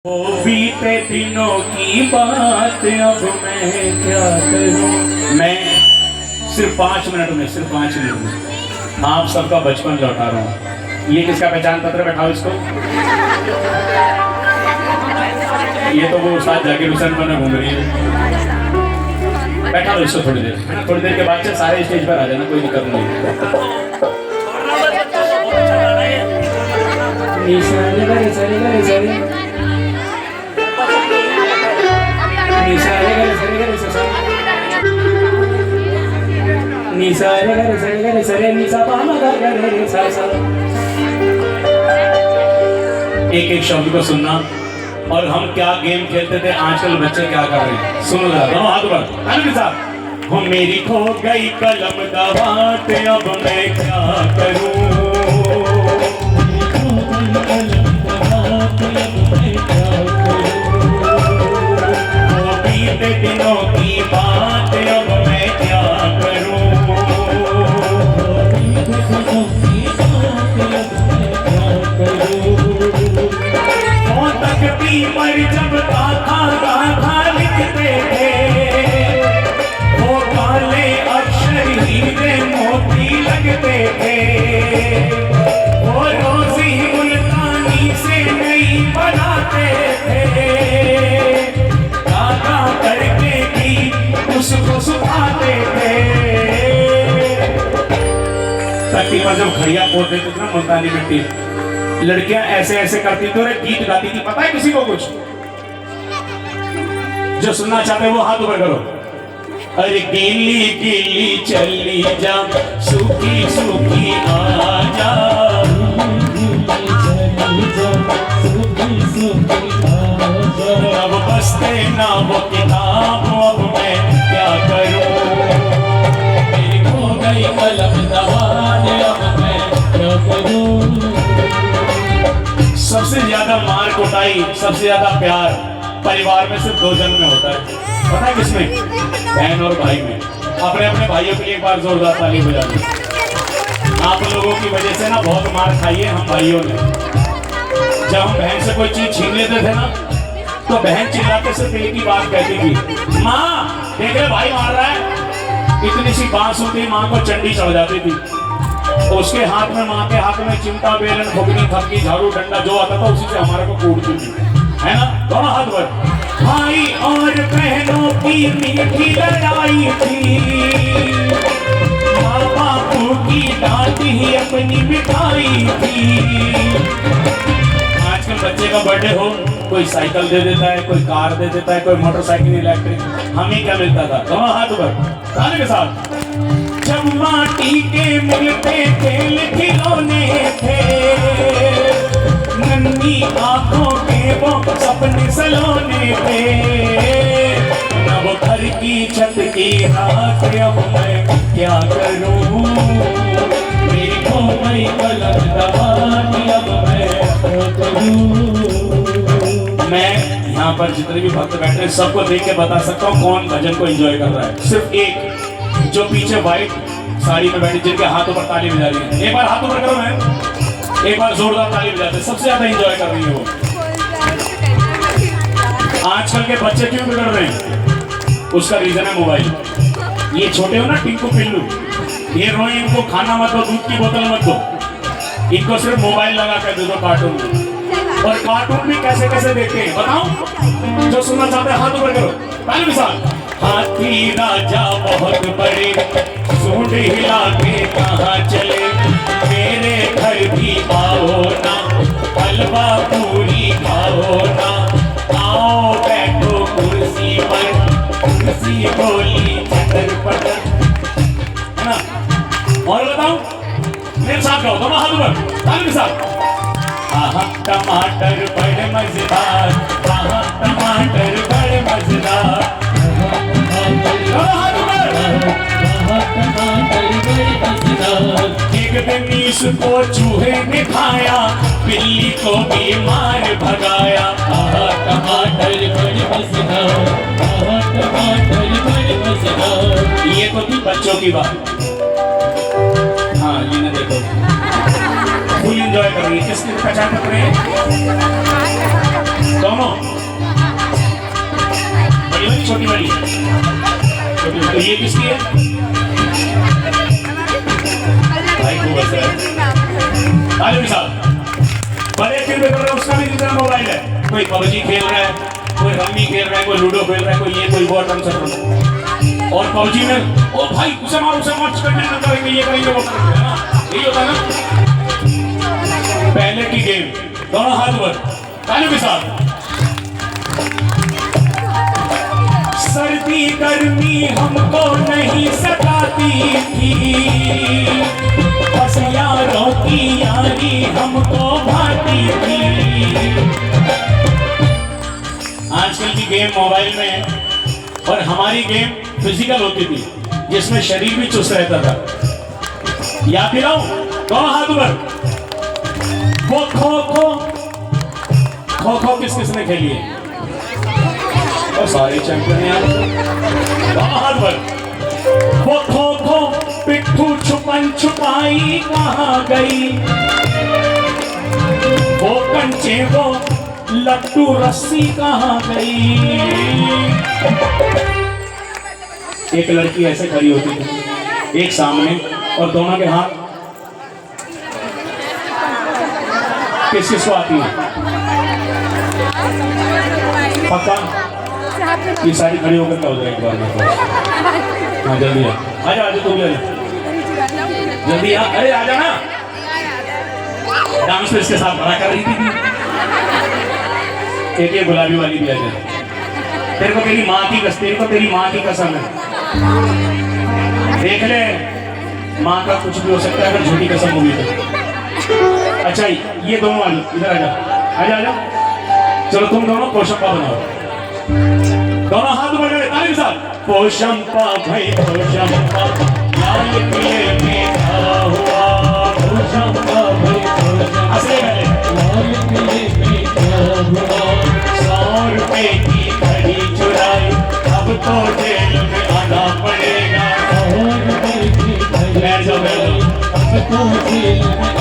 वो बीते दिनों की बात अब मैं क्या करूं। मैं सिर्फ 5 मिनट में आप सबका बचपन लौटा रहा हूँ। ये किसका पहचान पत्र? बैठाओ इसको। ये तो वो साथ जाकिर हुसैन पर घूम रही है। बैठा लो इसको थोड़ी देर के बाद से सारे स्टेज पर आ जाना, कोई दिक्कत नहीं। एक एक शब्द को सुनना। और हम क्या गेम खेलते थे, आजकल बच्चे क्या कर रहे हैं सुनो जरा। दोनों हाथ ऊपर के साथ। हो मेरी खो गई कलम दवात अब मैं क्या करूं। वो बीते दिनों की बात अब मैं क्या करूं। पर जब गाथा लिखते थे वो काले अक्षर हीरे मोती लगते थे। वो रोजी मुल्तानी से नहीं बनाते थे, गाथा करके भी उसको सुखाते थे। तकती पर जब खड़िया पोत देते थे ना मुल्तानी मिट्टी, लड़कियां ऐसे ऐसे करती थी और गीत गाती थी। पता है किसी को कुछ? जो सुनना चाहते हैं वो हाथ ऊपर करो। अरे गीली गीली चली जा, सूखी सूखी आ जा। अब बसते ना वो किताब अब मैं क्या करूं। मेरी खो गई कलम दवात अब मैं क्या करूं। सबसे ज्यादा मार कुटाई, सबसे ज्यादा प्यार परिवार में सिर्फ 2 जन में होता है। पता है किसमें? बहन और भाई में। अपने अपने भाइयों के लिए एक बार जोरदार ताली बजा दी। आप लोगों की वजह से ना बहुत मार खाई है हम भाइयों ने। जब हम बहन से कोई चीज छीन लेते थे ना, तो बहन चिल्लाते सिर्फ एक ही बात कहती थी, माँ देख रहे भाई मार रहा है। इतनी सी बात सुनती माँ को चंडी चढ़ जाती थी। उसके हाथ में, माँ के हाथ में चिमटा, बेलन, फुकनी, थपकी, झाड़ू, डंडा जो आता था उसी से हमारे को कूटती थी, है ना। दोनों हाथ पर। भाई और बहनों की मीठी लड़ाई थी, माँ बापू की डांट ही अपनी मिठाई थी। आजकल बच्चे का बर्थडे हो, कोई साइकिल दे देता है, कोई कार दे देता है, कोई मोटरसाइकिल इलेक्ट्रिक। हमें क्या मिलता था? दोनों हाथ पर ताली के साथ। जब माटी के मिलते खेल खिलौने थे, नन्ही आंखों के वो सपने सलोने थे। अब घर की छत की रात अब मैं क्या करूं। मेरी खो गई कलम दवात अब मैं क्या करूं। मैं यहाँ पर जितने भी भक्त बैठे हैं सबको देख के बता सकता हूँ कौन भजन को एंजॉय कर रहा है। सिर्फ एक जो पीछे व्हाइट साड़ी में बैठी, जिनके हाथों पर ताली बजा रही है। एक बार हाथ ऊपर करो मैं, एक बार जोरदार ताली बजाते। सबसे ज्यादा एंजॉय कर रही है वो। आजकल के बच्चे क्यों बिगड़ रहे हैं? उसका रीजन है मोबाइल। ये छोटे हो ना टिंकू पिल्लू, ये रोए, इनको खाना मत दो, दूध की बोतल मत दो, इनको सिर्फ मोबाइल लगा कर दे दो कार्टून में। और कार्टून भी कैसे कैसे देखते हैं बताओ? जो सुनना चाहते हैं हाथ ऊपर करो। पहले मिसाल, हाथी राजा बहुत बड़े, सूंड हिला के कहाँ चले। मेरे घर भी आओ ना, हलवा पूरी खाओ ना। आओ बैठो कुर्सी पर, कुर्सी बोली चटर पटर, है ना। और बताओ मेरे साथ गाओ, दोनों हाथ ऊपर ताली के साथ। आहा टमाटर बड़े मजेदार, आहा टमाटर बड़े मजेदार। एक दिन इसको चूहे ने खाया, बिल्ली को भी मार भगाया। आहा टमाटर बड़े मजेदार, आहा टमाटर बड़े मजेदार। ये तो थी बच्चों की बात। हाँ ये ना देखो, फुल एंजॉय कर रही है। किसकी पहचान कर रहे हैं? दोनों कोई पबजी खेल रहा है, कोई रम्मी खेल रहा है, कोई लूडो खेल रहा है, कोई ये कोई वो ढंग से। और पबजी में ओ भाई उसे मार करने में करेंगे, ये करेंगे, वो करेंगे, है ना? यही होता है ना पहले की गेम। दोनों हाथ ऊपर, तालियों के साथ। सर्दी गर्मी हमको नहीं सताती थी, बस यारों की यारी हमको भाती थी। आजकल की गेम मोबाइल में है, और हमारी गेम फिजिकल होती थी जिसमें शरीर भी चुस्त रहता था। याद दिलाऊं? दोनों हाथ ऊपर। वो खो किस किसने खेली है? और सारे चैंपियन यार। दोनों हाथ ऊपर। वो खो पिट्ठू छुपन छुपाई कहाँ गई, वो कंचे वो लट्टू रस्सी कहाँ गई। एक लड़की ऐसे खड़ी होती थी, एक सामने और दोनों के हाथ किस किस को आती है? पक्का? ये सारी खड़ी होकर क्या होता है एक बार में? हाँ जल्दी आ जा, तू भी आ जा, जल्दी आ। अरे आ जाना, डांस तो इसके साथ बड़ा कर रही थी। एक ये गुलाबी वाली भी आ जाए। तेरे को तेरी माँ की कसम है, देख ले, माँ का कुछ भी हो सकता है अगर झूठी कसम होगी तो। अच्छा ये दोनों आ जाओ, इधर आ जा। चलो तुम दोनों पोशंपा बनाओ, दोनों हाथ ऊपर करें, ताली के साथ। पोशंपा भाई पोशंपा, लाल किले में खड़ा हुआ पोशंपा भाई पोशंपा। असली पहले लाल किले में खड़ा हुआ, 100 रुपए की घड़ी चुराई, अब तो जेल में आना पड़ेगा। 100 रुपए की घड़ी चुराई, अब तो जेल में